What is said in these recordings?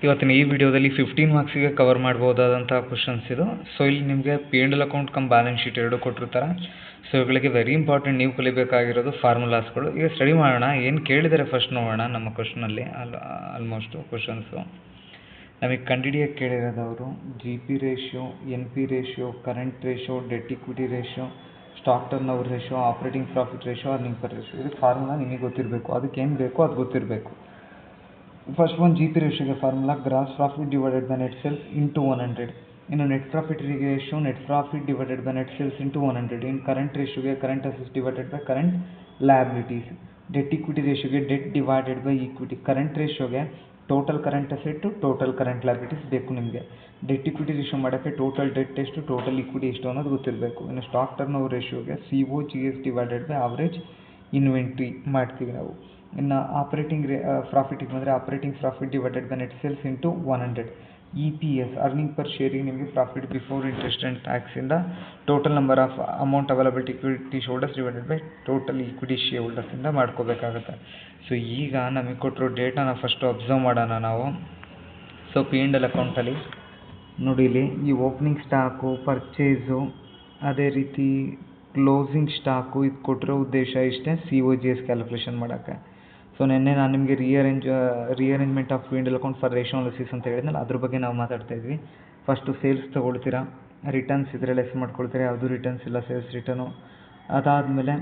ಇವತ್ತಿನ ಈ ವಿಡಿಯೋದಲ್ಲಿ 15 ಮಾರ್ಕ್ಸಿಗೆ ಕವರ್ ಮಾಡ್ಬೋದಾದಂಥ ಕ್ವಶನ್ಸ್ ಇದು. ಸೊ ಇಲ್ಲಿ ನಿಮಗೆ P&L account come balance sheet ಎರಡು ಕೊಟ್ಟಿರ್ತಾರೆ. ಸೊ ಇವುಗಳಿಗೆ ವೆರಿ ಇಂಪಾರ್ಟೆಂಟ್, ನೀವು ಕಲಿಬೇಕಾಗಿರೋದು ಫಾರ್ಮುಲಾಸ್ಗಳು. ಈಗ ಸ್ಟಡಿ ಮಾಡೋಣ, ಏನು ಕೇಳಿದರೆ ಫಸ್ಟ್ ನೋಡೋಣ. ನಮ್ಮ ಕ್ವಶನಲ್ಲಿ ಆಲ್ಮೋಸ್ಟ್ ಕ್ವಶನ್ಸು ನಮಗೆ ಕಂಡುಹಿಡಿಯೋಕ್ಕೆ ಕೇಳಿರೋದು ಅವರು GP ratio, NP ratio, current ratio, debt equity ratio, stock turnover ratio, operating profit ratio, earning per ratio. ಇದಕ್ಕೆ ಫಾರ್ಮುಲಾ ನಿಮಗೆ ಗೊತ್ತಿರಬೇಕು, ಅದಕ್ಕೆ ಏನು ಬೇಕೋ ಅದು ಗೊತ್ತಿರಬೇಕು. ಫಸ್ಟ್ ಒಂದು GP ರೇಷಿಯೋಗೆ formula gross profit divided by net sales into 100. ಇನ್ನು net profit ratio net profit divided by net sales into 100. ಇನ್ನು ಕರೆಂಟ್ ರೇಷಿಯೋಗೆ current assets divided by current liabilities. Debt equity ರೇಷಿಯೋಗೆ debt divided by equity. Current ರೇಷಿಯೋಗೆ total current asset total current liabilities ಬೇಕು ನಿಮಗೆ. Debt equity ratio ಮಾಡೋಕ್ಕೆ total debt ಎಷ್ಟು, total equity ಎಷ್ಟು ಅನ್ನೋದು ಗೊತ್ತಿರಬೇಕು. ಇನ್ನು ಸ್ಟಾಕ್ ಟರ್ನ್ ಓವರ್ ರೇಷಿಯೋಗೆ COGS divided by average inventory ಮಾಡ್ತೀವಿ ನಾವು. ಇನ್ನು ಆಪರೇಟಿಂಗ್ ಪ್ರಾಫಿಟಿಗೆ ಬಂದರೆ operating profit divided by net sales into 100. EPS earning per ಶೇರಿಗೆ ನಿಮಗೆ ಪ್ರಾಫಿಟ್ ಬಿಫೋರ್ ಇಂಟ್ರೆಸ್ಟ್ ಆ್ಯಂಡ್ ಟ್ಯಾಕ್ಸಿಂದ total number of amount availability equity shareholders divided by total equity ಶೇರ್ಹೋಲ್ಡರ್ಸಿಂದ ಮಾಡ್ಕೋಬೇಕಾಗುತ್ತೆ. ಸೊ ಈಗ ನಮಗೆ ಕೊಟ್ಟಿರೋ ಡೇಟಾನ ಫಸ್ಟು ಅಬ್ಸರ್ವ್ ಮಾಡೋಣ ನಾವು. ಸೊ P&L ಅಕೌಂಟಲ್ಲಿ ನೋಡಿ, ಇಲ್ಲಿ ಈ ಓಪನಿಂಗ್ ಸ್ಟಾಕು, ಪರ್ಚೇಸು, ಅದೇ ರೀತಿ ಕ್ಲೋಸಿಂಗ್ ಸ್ಟಾಕು, ಇದು ಕೊಟ್ಟಿರೋ ಉದ್ದೇಶ ಇಷ್ಟೇ, COGS ಕ್ಯಾಲ್ಕುಲೇಷನ್ ಮಾಡೋಕ್ಕೆ. ಸೊ ನಿನ್ನೆ ನಾನು ನಿಮಗೆ rearrangement of P&L account for ratio analysis ಅಂತ ಹೇಳಿದ್ನಲ್ಲ, ಅದ್ರ ಬಗ್ಗೆ ನಾವು ಮಾತಾಡ್ತಾ ಇದ್ವಿ. ಫಸ್ಟು ಸೇಲ್ಸ್ ತೊಗೊಳ್ತೀರಾ, ರಿಟರ್ನ್ಸ್ ಇದ್ದರೆ ಲೆಸ್ ಮಾಡ್ಕೊಳ್ತೀರಾ, ಯಾವುದು ರಿಟರ್ನ್ಸ್ ಇಲ್ಲ, ಸೇಲ್ಸ್ ರಿಟರ್ನು. ಅದಾದಮೇಲೆ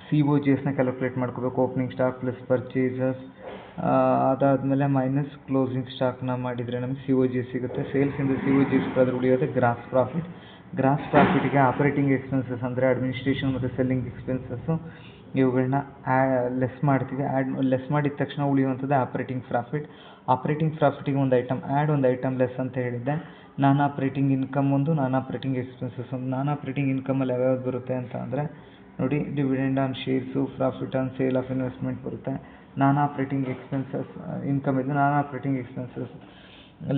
COGSನ ಕ್ಯಾಲ್ಕುಲೇಟ್ ಮಾಡ್ಕೋಬೇಕು, ಓಪನಿಂಗ್ ಸ್ಟಾಕ್ ಪ್ಲಸ್ ಪರ್ಚೇಸಸ್. ಅದಾದಮೇಲೆ ಮೈನಸ್ ಕ್ಲೋಸಿಂಗ್ ಸ್ಟಾಕ್ನ ಮಾಡಿದರೆ ನಮಗೆ COGS ಸಿಗುತ್ತೆ. ಸೇಲ್ಸಿಂದ COGS ಕಳೆದ್ರೆ ಉಳಿಯೋದೆ ಗ್ರಾಸ್ ಪ್ರಾಫಿಟ್. ಗ್ರಾಸ್ ಪ್ರಾಫಿಟ್ಗೆ ಆಪರೇಟಿಂಗ್ ಎಕ್ಸ್ಪೆನ್ಸಸ್ ಅಂದರೆ ಅಡ್ಮಿನಿಸ್ಟ್ರೇಷನ್ ಮತ್ತು ಸೆಲ್ಲಿಂಗ್ ಎಕ್ಸ್ಪೆನ್ಸಸ್ಸು, ಇವುಗಳನ್ನ ಲೆಸ್ ಮಾಡ್ತೀವಿ. ಲೆಸ್ ಮಾಡಿದ ತಕ್ಷಣ ಉಳಿಯುವಂಥದ್ದು ಆಪರೇಟಿಂಗ್ ಪ್ರಾಫಿಟ್. ಆಪರೇಟಿಂಗ್ ಪ್ರಾಫಿಟಿಗೆ ಒಂದು ಐಟಮ್ ಆ್ಯಡ್, ಒಂದು ಐಟಮ್ ಲೆಸ್ ಅಂತ ಹೇಳಿದ್ದೆ. ನಾನ್ ಆಪರೇಟಿಂಗ್ ಇನ್ಕಮ್ ಒಂದು, ನಾನ್ ಆಪರೇಟಿಂಗ್ ಎಕ್ಸ್ಪೆನ್ಸಸ್ ಒಂದು. ನಾನ್ ಆಪರೇಟಿಂಗ್ ಇನ್ಕಮಲ್ಲಿ ಯಾವ್ಯಾವ್ದು ಬರುತ್ತೆ ಅಂತ ಅಂದರೆ ನೋಡಿ, dividend on shares, profit on sale of investment ಬರುತ್ತೆ. ನಾನ್ ಆಪರೇಟಿಂಗ್ ಎಕ್ಸ್ಪೆನ್ಸಸ್ ಇನ್ಕಮ್ ಇದೆ, ನಾನ್ ಆಪರೇಟಿಂಗ್ ಎಕ್ಸ್ಪೆನ್ಸಸ್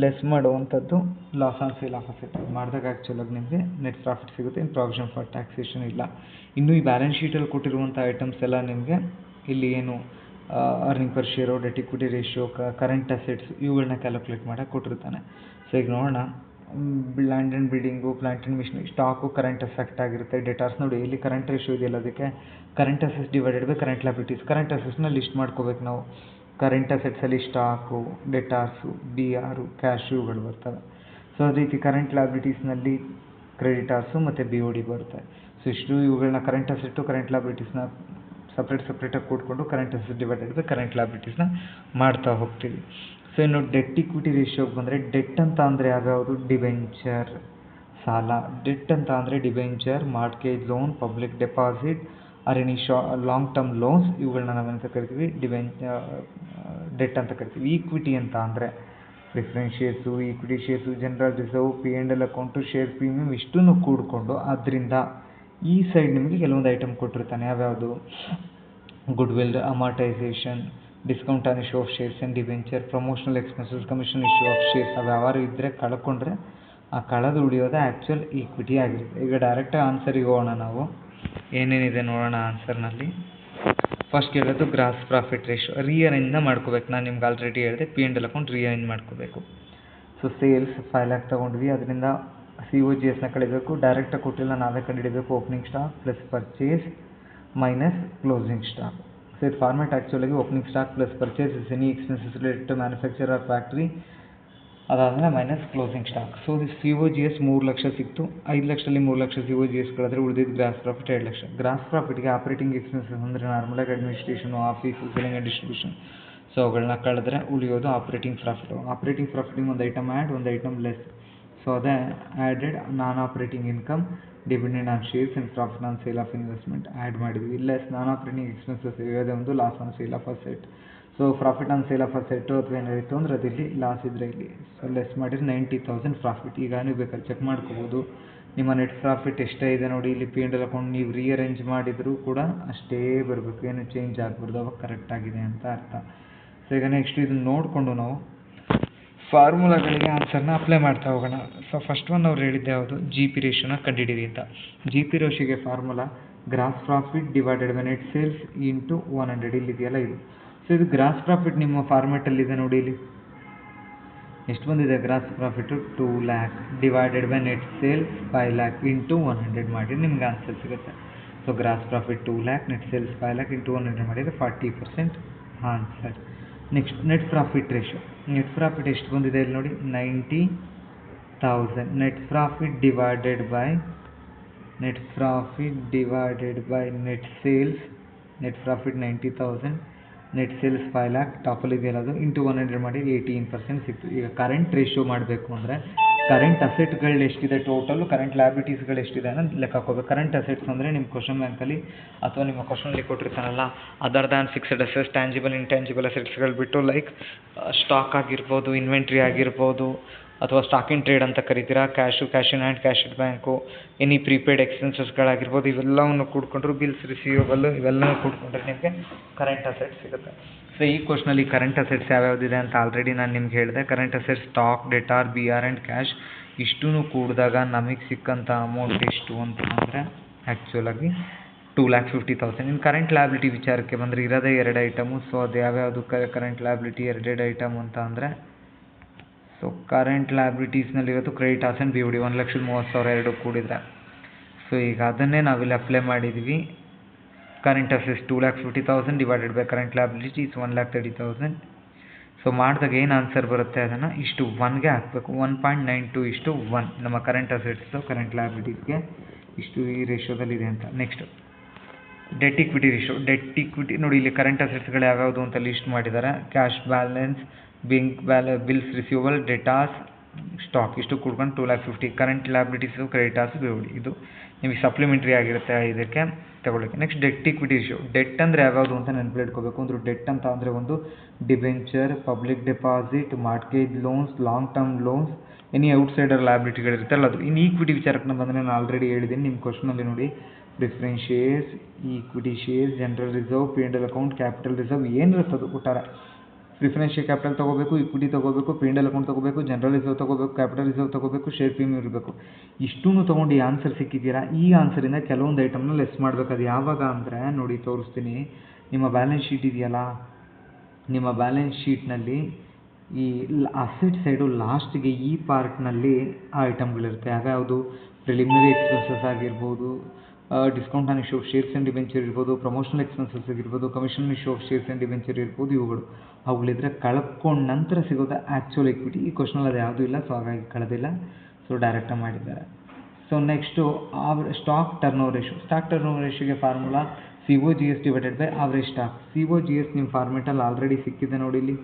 ಲೆಸ್ ಮಾಡುವಂಥದ್ದು loss on sale of asset. ಮಾಡಿದಾಗ ಆ್ಯಕ್ಚುಲಾಗಿ ನಿಮಗೆ ನೆಟ್ ಪ್ರಾಫಿಟ್ ಸಿಗುತ್ತೆ. ಇನ್ನು ಪ್ರಾವಿಷನ್ ಫಾರ್ ಟ್ಯಾಕ್ಸೇಷನ್ ಇಲ್ಲ. ಇನ್ನು ಈ ಬ್ಯಾಲೆನ್ಸ್ ಶೀಟಲ್ಲಿ ಕೊಟ್ಟಿರುವಂಥ ಐಟಮ್ಸ್ ಎಲ್ಲ ನಿಮಗೆ ಇಲ್ಲಿ ಏನು earning per share, debt equity ratio, current assets, ಇವುಗಳನ್ನ ಕ್ಯಾಲ್ಕುಲೇಟ್ ಮಾಡೋಕ್ಕೆ ಕೊಟ್ಟಿರ್ತಾನೆ. ಸೊ ಈಗ ನೋಡೋಣ, land and building, plant and machinery, stock current asset ಆಗಿರುತ್ತೆ. ಡೇಟಾಸ್ ನೋಡಿ, ಇಲ್ಲಿ ಕರೆಂಟ್ ರೇಷಿಯೋ ಇದೆಯಲ್ಲ, ಅದಕ್ಕೆ current assets divided by current liabilities. Current ಅಸೆಟ್ಸ್ನ ಲಿಸ್ಟ್ ಮಾಡ್ಕೋಬೇಕು ನಾವು. ಕರೆಂಟ್ ಅಸೆಟ್ಸಲ್ಲಿ ಸ್ಟಾಕು, ಡೆಟಾರ್ಸು, BR, ಕ್ಯಾಶ್ ಇವುಗಳು ಬರ್ತವೆ. ಸೊ ಅದೇ ರೀತಿ ಕರೆಂಟ್ ಲಯಬಿಲಿಟೀಸ್ನಲ್ಲಿ ಕ್ರೆಡಿಟಾರ್ಸು ಮತ್ತು BOD ಬರುತ್ತೆ. ಸೊ ಇಷ್ಟು ಇವುಗಳನ್ನ ಕರೆಂಟ್ ಅಸೆಟ್ಟು, ಕರೆಂಟ್ ಲಯಬಿಲಿಟೀಸ್ನ ಸಪ್ರೇಟಾಗಿ ಕೂಡಿಕೊಂಡು current asset divided by current ಲಯಬಿಲಿಟೀಸ್ನ ಮಾಡ್ತಾ ಹೋಗ್ತೀವಿ. ಸೊ ಇನ್ನು ಡೆಟ್ ಇಕ್ವಿಟಿ ರೇಷಿಯೋಗೆ ಬಂದರೆ, ಡೆಟ್ ಅಂತ ಅಂದರೆ ಯಾವ್ಯಾವುದು, ಡಿಬೆಂಚರ್ ಸಾಲ. ಡೆಟ್ ಅಂತ ಅಂದರೆ debenture, mortgage loan, public deposit R any long term loans, ಇವುಗಳನ್ನ ನಾವೆಂತ ಕರಿತೀವಿ, ಡೆಟ್ ಅಂತ ಕರಿತೀವಿ. ಈಕ್ವಿಟಿ ಅಂತ ಅಂದರೆ preference shares, equity shares, general reserve, P&L account, share premium, ಇಷ್ಟನ್ನು ಕೂಡಿಕೊಂಡು ಅದರಿಂದ ಈ ಸೈಡ್ ನಿಮಗೆ ಕೆಲವೊಂದು ಐಟಮ್ ಕೊಟ್ಟಿರ್ತಾನೆ. ಯಾವ್ಯಾವುದು, goodwill amortisation, discount on issue of shares and debenture, promotional expenses, commission issue of shares. ಅವು ಯಾರು ಇದ್ದರೆ ಕಳ್ಕೊಂಡ್ರೆ ಆ ಕಳೆದು ಉಳಿಯೋದೇ ಆ್ಯಕ್ಚುಯಲ್ ಈಕ್ವಿಟಿ ಆಗಿರುತ್ತೆ. ಈಗ ಡೈರೆಕ್ಟಾಗಿ ಆನ್ಸರಿಗೆ ಹೋಗೋಣ ನಾವು. ಏನೇನಿದೆ ನೋಡೋಣ ಆನ್ಸರ್ನಲ್ಲಿ. ಫಸ್ಟ್ ಹೇಳೋದು ಗ್ರಾಸ್ ಪ್ರಾಫಿಟ್ ರೇಷಿಯೋ, ರಿಅರೇಂಜ್ನ ಮಾಡ್ಕೋಬೇಕು. ನಾನು ನಿಮ್ಗೆ ಆಲ್ರೆಡಿ ಹೇಳಿದೆ, P&L ಅಕೌಂಟ್ ರಿಅರೇಂಜ್ ಮಾಡ್ಕೋಬೇಕು. ಸೊ ಸೇಲ್ಸ್ 5 lakh ತೊಗೊಂಡ್ವಿ, ಅದರಿಂದ COGSನ ಕಳಿಬೇಕು. ಡೈರೆಕ್ಟಾಗಿ ಕೊಟ್ಟಿಲ್ಲ, ನಾವೇ ಕಂಡುಹಿಡಬೇಕು. Opening stock plus purchase minus closing stock. So ಇದು ಫಾರ್ಮ್ಯಾಟ್ ಆ್ಯಕ್ಚುಲಾಗಿ opening stock plus purchase is any expenses related to manufacture or factory, ಅದಾದಮೇಲೆ minus closing stock. So COGS 3 lakh ಸಿಕ್ತು. 5 ಲಕ್ಷದಲ್ಲಿ 3 ಲಕ್ಷ COGS ಕಳೆದ್ರೆ ಉಳಿದಿದ್ದು ಗ್ರಾಸ್ ಪ್ರಾಫಿಟ್ 2 ಲಕ್ಷ. ಗ್ರಾಸ್ ಪ್ರಾಫಿಟ್ಗೆ ಆಪರೇಟಿಂಗ್ ಎಕ್ಸ್ಪೆನ್ಸಸ್ ಅಂದರೆ ನಾರ್ಮಲಾಗಿ administration, office, selling and distribution, so ಅವುಗಳನ್ನ ಕಳೆದ್ರೆ ಉಳಿಯೋದು ಆಪರೇಟಿಂಗ್ ಪ್ರಾಫಿಟು. ಆಪರೇಟಿಂಗ್ ಪ್ರಾಫಿಟಿಗೆ ಒಂದು ಐಟಮ್ ಆ್ಯಡ್, ಒಂದು ಐಟಮ್ ಲೆಸ್. ಸೊ ಅದೇ added non operating income, dividend on shares and profit on sale of investment add ಮಾಡಿದ್ವಿ. ಲೆಸ್ ನಾನ್ ಆಪರೇಟಿಂಗ್ ಎಕ್ಸ್ಪೆನ್ಸಸ್ ಇರೋದೇ ಒಂದು loss on sale of asset. So profit on sale of asset ಅಥವಾ ಏನಾಯಿತು ಅಂದರೆ ಅದಿಲ್ಲಿ loss ಇದ್ದರೆ ಇಲ್ಲಿ. So less ಮಾಡಿದ್ರೆ 90,000 profit. ಈಗ ನೀವು ಬೇಕಾದ್ರೆ ಚೆಕ್ ಮಾಡ್ಕೋಬೋದು ನಿಮ್ಮ ನೆಟ್ ಪ್ರಾಫಿಟ್ ಎಷ್ಟೇ ಇದೆ ನೋಡಿ. ಇಲ್ಲಿ P&L ಅಕೌಂಟ್ ನೀವು ರಿಅರೇಂಜ್ ಮಾಡಿದರೂ ಕೂಡ ಅಷ್ಟೇ ಬರಬೇಕು, ಏನು ಚೇಂಜ್ ಆಗಬಾರ್ದು, ಅವಾಗ ಕರೆಕ್ಟಾಗಿದೆ ಅಂತ ಅರ್ಥ. ಸೊ ಈಗ ನೆಕ್ಸ್ಟ್ ಇದನ್ನು ನೋಡಿಕೊಂಡು ನಾವು ಫಾರ್ಮುಲಾಗಳಿಗೆ ಆನ್ಸರ್ನ ಅಪ್ಲೈ ಮಾಡ್ತಾ ಹೋಗೋಣ. ಸೊ ಫಸ್ಟ್ ಒನ್ ಅವ್ರು ಹೇಳಿದ್ದೆ ಯಾವುದು, GP ರೇಷಿಯೋನ ಕಂಡುಹಿಡಿಯಿರಿ ಅಂತ. GP ರೇಷಿಯೋಗೆ formula gross profit divided by net sales into 100. ಇಲ್ಲಿದೆಯಲ್ಲ ಇದು. ಸೊ ಇದು ಗ್ರಾಸ್ ಪ್ರಾಫಿಟ್ ನಿಮ್ಮ ಫಾರ್ಮೆಟಲ್ಲಿದೆ ನೋಡಿ ಇಲ್ಲಿ. ಎಷ್ಟು ಬಂದಿದೆ gross profit 2 lakh divided by net sales 5 lakh into 100 ಮಾಡಿ ನಿಮ್ಗೆ ಆನ್ಸರ್ ಸಿಗುತ್ತೆ. So gross profit 2 lakh net sales 5 lakh into 100 ಮಾಡಿದರೆ 40% answer. Next net profit ratio. Net profit ಎಷ್ಟು ಬಂದಿದೆ ಇಲ್ಲಿ ನೋಡಿ 90,000 net profit divided by net sales. Net profit 90,000 net sales 5 lakh ಟಾಪಲ್ಲಿ ಇದೆಯಲ್ಲ ಅದು ಇಂಟು 100 ಮಾಡಿ 18% ಸಿಕ್ತು. ಈಗ ಕರೆಂಟ್ ರೇಷಿಯೋ ಮಾಡಬೇಕು ಅಂದರೆ ಕರೆಂಟ್ ಅಸೆಟ್ಗಳು ಎಷ್ಟಿದೆ ಟೋಟಲು, ಕರೆಂಟ್ ಲ್ಯಾಬಿಲಿಟೀಸ್ಗಳು ಎಷ್ಟಿದೆ ಅನ್ನೋದು ಲೆಕ್ಕ ಹಾಕೋಬೇಕು. ಕರೆಂಟ್ ಅಸೆಟ್ಸ್ ಅಂದರೆ ನಿಮ್ಮ ಕ್ವಶನ್ ಬ್ಯಾಂಕಲ್ಲಿ ಅಥವಾ ನಿಮ್ಮ ಕ್ವಶನಲ್ಲಿ ಕೊಟ್ಟಿರ್ತಾನಲ್ಲ, other than fixed assets, tangible intangible ಅಸೆಟ್ಸ್ಗಳು ಬಿಟ್ಟು ಲೈಕ್ ಸ್ಟಾಕ್ ಆಗಿರ್ಬೋದು, ಇನ್ವೆಂಟ್ರಿ ಆಗಿರ್ಬೋದು, ಅಥವಾ ಸ್ಟಾಕ್ ಇನ್ ಟ್ರೇಡ್ ಅಂತ ಕರಿತೀರಾ, cash, cash in hand, cash in bank, any prepaid ಎಕ್ಸ್ಪೆನ್ಸಸ್ಗಳಾಗಿರ್ಬೋದು, ಇವೆಲ್ಲವನ್ನು ಕೂಡ್ಕೊಂಡ್ರು ಬಿಲ್ಸ್ ರಿಸೀವಬಲ್ ಇವೆಲ್ಲವೂ ಕೂಡ್ಕೊಂಡ್ರೆ ನಿಮಗೆ ಕರೆಂಟ್ ಅಸೆಟ್ಸ್ ಸಿಗುತ್ತೆ. ಸೊ ಈ ಕ್ವಶನಲ್ಲಿ ಕರೆಂಟ್ ಅಸೆಟ್ಸ್ ಯಾವ್ಯಾವುದಿದೆ ಅಂತ ಆಲ್ರೆಡಿ ನಾನು ನಿಮ್ಗೆ ಹೇಳಿದೆ. Current assets stock, debtor, BR and cash ಇಷ್ಟೂ ಕೂಡಿದಾಗ ನಮಗೆ ಸಿಕ್ಕಂಥ ಅಮೌಂಟ್ ಎಷ್ಟು ಅಂತ ಅಂದರೆ ಆ್ಯಕ್ಚುಲಾಗಿ 2,50,000. ಇನ್ನು ಕರೆಂಟ್ ಲ್ಯಾಬಿಲಿಟಿ ವಿಚಾರಕ್ಕೆ ಬಂದರೆ ಇರೋದೇ 2 ಐಟಮು. ಸೊ ಅದು ಯಾವ್ಯಾವುದು ಕರೆಂಟ್ ಲ್ಯಾಬಿಲಿಟಿ 2 ಐಟಮ್ ಅಂತ ಅಂದರೆ, ಸೊ ಕರೆಂಟ್ ಲ್ಯಾಬಿಲಿಟೀಸ್ನಲ್ಲಿರೋದು ಕ್ರೆಡಿಟ್ ಆಸ್ ಆ್ಯಂಡ್ BOD 1,30,30,000 ಎರಡು ಕೂಡಿದ್ರೆ. ಸೊ ಈಗ ಅದನ್ನೇ ನಾವಿಲ್ಲಿ ಅಪ್ಲೈ ಮಾಡಿದ್ವಿ. Current assets 2,50,000 divided by current liabilities 1,30,000. So ಮಾಡಿದಾಗ ಏನು ಆನ್ಸರ್ ಬರುತ್ತೆ ಅದನ್ನು ಇಷ್ಟು 1ಗೆ ಹಾಕಬೇಕು. 1.92:1 ನಮ್ಮ ಕರೆಂಟ್ ಅಸೆಟ್ಸು ಕರೆಂಟ್ ಲ್ಯಾಬಿಲಿಟೀಸ್ಗೆ ಇಷ್ಟು ಈ ರೇಷಿಯೋದಲ್ಲಿದೆ ಅಂತ. Next debt equity ratio. Debt equity ನೋಡಿ, ಇಲ್ಲಿ ಕರೆಂಟ್ ಅಸೆಟ್ಸ್ಗಳು ಯಾವ್ಯಾವುದು ಅಂತ ಲಿಸ್ಟ್ ಮಾಡಿದ್ದಾರೆ. Cash balance, bills receivable, debtors, stock ಇಷ್ಟು ಕೂಡ್ಕೊಂಡು 2,50,000. ಕರೆಂಟ್ ಲ್ಯಾಬಿಲಿಟೀಸು, ಕ್ರೆಡಿಟಾರ್ಸ್, BOD ಇದು ನಿಮಗೆ ಸಪ್ಲಿಮೆಂಟ್ರಿ ಆಗಿರುತ್ತೆ ಇದಕ್ಕೆ ತಗೊಳ್ಳೋಕ್ಕೆ. Next debt equity ratio. Debt ಅಂದರೆ ಯಾವ್ಯಾವುದು ಅಂತ ನೆನಪಿಟ್ಕೋಬೇಕು. ಅಂದ್ರೆ ಡೆಟ್ ಅಂತ ಅಂದರೆ ಒಂದು debenture, public deposit, mortgage loans, long term loans, any outsider ಲ್ಯಾಬಿಲಿಟಿಗಳಿರುತ್ತಲ್ಲ ಅದು. ಇನ್ನು ಈಕ್ವಿಟಿ ವಿಚಾರಕ್ಕೆ ಬಂದರೆ ನಾನು ಆಲ್ರೆಡಿ ಹೇಳಿದ್ದೀನಿ ನಿಮ್ಮ ಕ್ವಶನಲ್ಲಿ ನೋಡಿ, preference shares, equity shares, general reserve, P&L account, capital reserve ಏನಿರುತ್ತೆ ಅದು ಒಟ್ಟಾರೆ. ಪ್ರಿಫರೆನ್ಸ್ ಶೇರ್ ಕ್ಯಾಪಿಟಲ್ ತೊಗೋಬೇಕು, ಈಕ್ವಿಟಿ ತೊಗೋಬೇಕು, P&L ಅಕೌಂಟ್ ತೊಗೋಬೇಕು, ಜನರಲ್ ರಿಸರ್ವ್ ತೊಗೋಬೇಕು, ಕ್ಯಾಪಿಟಲ್ ರಿಸರ್ವ್ ತೊಗೋಬೇಕು, ಶೇರ್ ಪ್ರೀಮಿಯಂ ಇರಬೇಕು. ಇಷ್ಟೂ ತೊಗೊಂಡು ಈ ಆನ್ಸರ್ ಸಿಕ್ಕಿದ್ದೀರಾ. ಈ ಆನ್ಸರಿಂದ ಕೆಲವೊಂದು ಐಟಮ್ನ ಲೆಸ್ ಮಾಡಬೇಕು. ಅದು ಯಾವಾಗ ಅಂದರೆ ನೋಡಿ ತೋರಿಸ್ತೀನಿ. ನಿಮ್ಮ ಬ್ಯಾಲೆನ್ಸ್ ಶೀಟ್ ಇದೆಯಲ್ಲ, ನಿಮ್ಮ ಬ್ಯಾಲೆನ್ಸ್ ಶೀಟ್ನಲ್ಲಿ ಈ ಅಸೆಟ್ ಸೈಡು ಲಾಸ್ಟಿಗೆ ಈ ಪಾರ್ಟ್ನಲ್ಲಿ ಆ ಐಟಮ್ಗಳಿರುತ್ತೆ. ಯಾವ್ಯಾವುದು ಪ್ರಿಲಿಮಿನರಿ ಎಕ್ಸ್ಪೆನ್ಸಸ್ ಆಗಿರ್ಬೋದು, discount on issue of shares and debenture ಇರ್ಬೋದು, ಪ್ರಮೋಷನಲ್ ಎಕ್ಸ್ಪೆನ್ಸಸ್ ಆಗಿರ್ಬೋದು, commission issue of shares and debenture ಇರ್ಬೋದು. ಅವುಗಳಿದ್ರೆ ಕಳ್ಕೊಂಡು ನಂತರ ಸಿಗೋದು ಆ್ಯಕ್ಚುಯಲ್ ಇಕ್ವಿಟಿ. ಈ ಕ್ವಶನಲ್ಲಿ ಅದು ಯಾವುದೂ ಇಲ್ಲ, ಸೊ ಹಾಗಾಗಿ ಕಳೆದಿಲ್ಲ, ಸೊ ಡೈರೆಕ್ಟಾಗಿ ಮಾಡಿದ್ದಾರೆ. So next stock turnover ratio. Stock turnover ರೇಷಿಯೋಗೆ formula COGS divided by average stock. COGS ನಿಮ್ಮ ಫಾರ್ಮೆಟಲ್ಲಿ ಆಲ್ರೆಡಿ ಸಿಕ್ಕಿದೆ ನೋಡಿ. ಇಲ್ಲಿ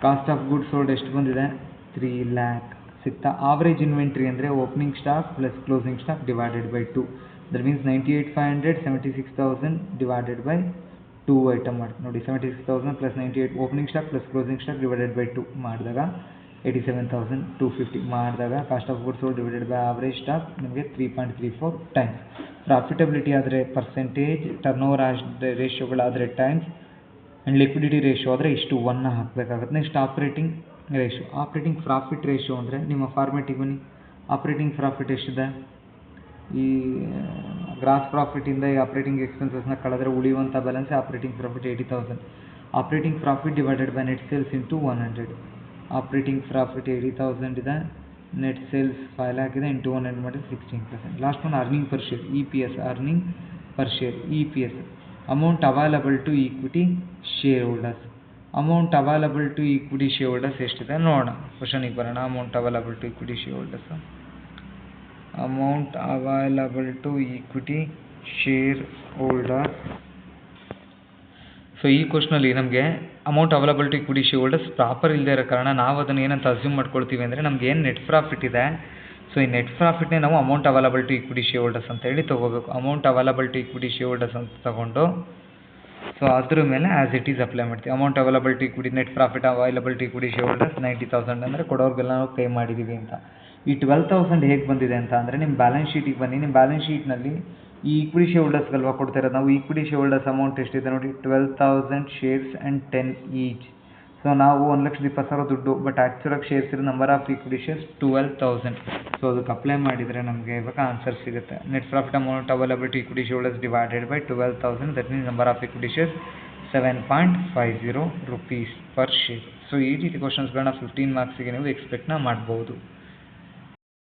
ಕಾಸ್ಟ್ ಆಫ್ ಗುಡ್ಸ್ ಸೋಲ್ಡ್ ಎಷ್ಟು ಬಂದಿದೆ 3 ಲ್ಯಾಕ್ ಸಿಗ್ತಾ. ಆವ್ರೇಜ್ ಇನ್ವೆಂಟ್ರಿ ಅಂದರೆ opening stock plus closing stock divided by 2. That means 98,500 76,000 divided by 2 item ಮಾಡಿ ನೋಡಿ. 76,000 plus 98 opening stock plus closing stock divided by 2 ಮಾಡಿದಾಗ 87,250 ಮಾಡಿದಾಗ cost of goods sold divided by average stock ನಿಮಗೆ 3.34 times. Profitability ಆದರೆ percentage, turnover ರೇಷಿಯೋಗಳಾದರೆ times, and liquidity ratio ಆದರೆ ಇಷ್ಟು 1 ಹಾಕಬೇಕಾಗುತ್ತೆ. Next operating ratio. Operating profit ratio ಅಂದರೆ ನಿಮ್ಮ ಫಾರ್ಮೆಟಿಗೆ ಬನ್ನಿ. ಆಪ್ರೇಟಿಂಗ್ ಪ್ರಾಫಿಟ್ ಎಷ್ಟಿದೆ, ಈ ಗ್ರಾಸ್ ಪ್ರಾಫಿಟಿಂದ ಈ ಆಪ್ರೇಟಿಂಗ್ ಎಕ್ಸ್ಪೆನ್ಸಸ್ನ ಕಳೆದ್ರೆ ಉಳಿಯುವಂಥ balance operating profit 80,000. Operating profit divided by net sales into 100. Operating profit 80,000 ಇದೆ, ನೆಟ್ ಸೇಲ್ಸ್ 5 ಲ್ಯಾಕ್ ಇದೆ, ಇಂಟು 100 ಮಾಡಿ 16%. Last one earning per share, EPS. Earning per share EPS. Amount available to equity shareholders. Amount available to equity shareholders ಎಷ್ಟಿದೆ ನೋಡೋಣ. ಕ್ವಶನಿಗೆ ಬರೋಣ. Amount available to equity shareholders. Amount available to equity shareholder. So ಈ ಕ್ವಶನಲ್ಲಿ ನಮಗೆ amount available to equity shareholders proper ಇಲ್ಲದೆ ಇರೋ ಕಾರಣ ನಾವು ಅದನ್ನು ಏನಂತ ಅಸ್ಯೂಮ್ ಮಾಡ್ಕೊಳ್ತೀವಿ ಅಂದರೆ ನಮ್ಗೆ ಏನು ನೆಟ್ ಪ್ರಾಫಿಟ್ ಇದೆ, ಸೊ ಈ ನೆಟ್ ಪ್ರಾಫಿಟ್ನೇ ನಾವು amount available to equity shareholders ಅಂತ ಹೇಳಿ ತೊಗೋಬೇಕು. Amount available to equity shareholders ಅಂತ ತೊಗೊಂಡು ಸೊ ಅದ್ರ ಮೇಲೆ ಆ್ಯಸ್ ಇಟ್ ಈಸ್ ಅಪ್ಲೈ ಮಾಡ್ತೀವಿ. Amount available to equity net profit available to equity shareholders 90,000 ಅಂದರೆ ಕೊಡೋರಿಗೆಲ್ಲ ನಾವು ಪೇ ಮಾಡಿದ್ದೀವಿ ಅಂತ. ಈ 12,000 ಹೇಗೆ ಬಂದಿದೆ ಅಂತ ಅಂದರೆ ನಿಮ್ಮ ಬ್ಯಾಲೆನ್ಸ್ ಶೀಟಿಗೆ ಬನ್ನಿ. ನಿಮ್ಮ ಬ್ಯಾಲೆನ್ಸ್ ಶೀಟ್ನಲ್ಲಿ ಈ ಈಕ್ವಿಟಿ ಶೇರ್ ಹೋಲ್ಡರ್ಸ್ಗಲ್ವಾ ಕೊಡ್ತಿರೋದು. ನಾವು ಈಕ್ವಿಟಿ ಶೇರ್ ಹೋಲ್ಡರ್ಸ್ ಅಮೌಂಟ್ ಎಷ್ಟಿದೆ ನೋಡಿ, 12,000 ಶೇರ್ಸ್ ಆ್ಯಂಡ್ 10 ಈಚ್. ಸೊ ನಾವು 1,20,000 ದುಡ್ಡು, ಬಟ್ ಆ್ಯಕ್ಚುಲಾಗಿ ಶೇರ್ಸ್ ಇರೋ number of equity shares 12,000. So ಅದಕ್ಕೆ ಅಪ್ಲೈ ಮಾಡಿದರೆ ನಮಗೆ ಇವಾಗ ಆನ್ಸರ್ ಸಿಗುತ್ತೆ. Net profit amount available to equity shareholders divided by 12,000. That means number of equity shares 7.50 rupees per share. So ಈ ರೀತಿ ಕ್ವಶನ್ಸ್ಗಳನ್ನ 15 ಮಾರ್ಕ್ಸಿಗೆ ನೀವು ಎಕ್ಸ್ಪೆಕ್ಟ್ನ ಮಾಡ್ಬೋದು.